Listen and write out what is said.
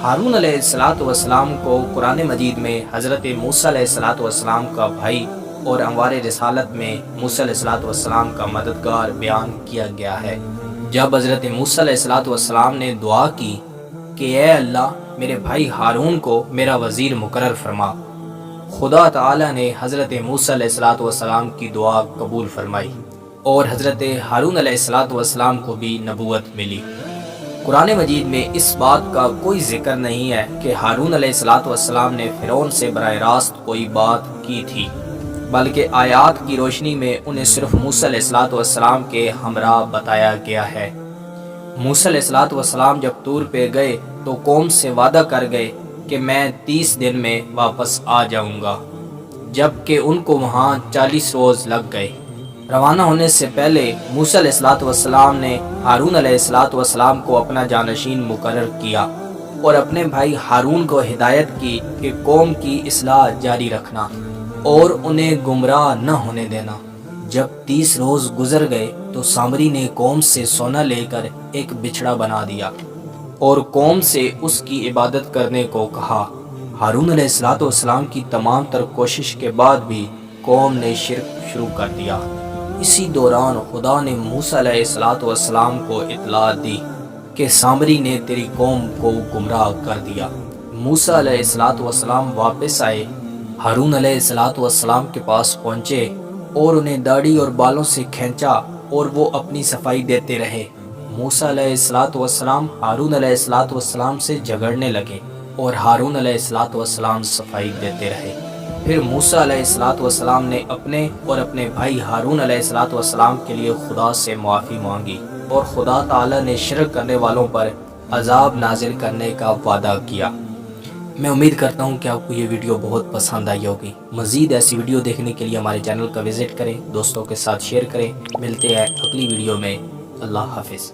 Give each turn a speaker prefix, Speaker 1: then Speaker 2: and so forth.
Speaker 1: ہارون علیہ السلام کو قرآن مجید میں حضرت موسیٰ علیہ السلام کا بھائی اور انوار رسالت میں موسیٰ علیہ السلام کا مددگار بیان کیا گیا ہے۔ جب حضرت موسیٰ علیہ السلام نے دعا کی کہ اے اللہ میرے بھائی ہارون کو میرا وزیر مقرر فرما، خدا تعالی نے حضرت موسیٰ علیہ السلام کی دعا قبول فرمائی اور حضرت ہارون علیہ السلام کو بھی نبوت ملی۔ قرآن مجید میں اس بات کا کوئی ذکر نہیں ہے کہ ہارون علیہ السلام نے فرعون سے براہ راست کوئی بات کی تھی، بلکہ آیات کی روشنی میں انہیں صرف موسیٰ علیہ السلام کے ہمراہ بتایا گیا ہے۔ موسیٰ علیہ السلام جب طور پہ گئے تو قوم سے وعدہ کر گئے کہ میں 30 دن میں واپس آ جاؤں گا، جبکہ ان کو وہاں 40 روز لگ گئے۔ روانہ ہونے سے پہلے موسیٰ علیہ السلام نے ہارون علیہ السلام کو اپنا جانشین مقرر کیا اور اپنے بھائی ہارون کو ہدایت کی کہ قوم کی اصلاح جاری رکھنا اور انہیں گمراہ نہ ہونے دینا۔ جب 30 روز گزر گئے تو سامری نے قوم سے سونا لے کر ایک بچھڑا بنا دیا اور قوم سے اس کی عبادت کرنے کو کہا۔ ہارون علیہ السلام کی تمام تر کوشش کے بعد بھی قوم نے شرک شروع کر دیا۔ اسی دوران خدا نے موسیٰ علیہ السلام کو اطلاع دی کہ سامری نے تیری قوم کو گمراہ کر دیا۔ موسیٰ علیہ السلام واپس آئے، ہارون علیہ السلام کے پاس پہنچے اور انہیں داڑھی اور بالوں سے کھینچا اور وہ اپنی صفائی دیتے رہے۔ موسیٰ علیہ السلام ہارون علیہ السلام سے جھگڑنے لگے اور ہارون علیہ السلام صفائی دیتے رہے۔ پھر موسیٰ علیہ السلام نے اپنے اور اپنے بھائی ہارون علیہ السلام کے لیے خدا سے معافی مانگی اور خدا تعالی نے شرک کرنے والوں پر عذاب نازل کرنے کا وعدہ کیا۔ میں امید کرتا ہوں کہ آپ کو یہ ویڈیو بہت پسند آئی ہوگی۔ مزید ایسی ویڈیو دیکھنے کے لیے ہمارے چینل کا وزٹ کریں، دوستوں کے ساتھ شیئر کریں۔ ملتے ہیں اگلی ویڈیو میں۔ اللہ حافظ۔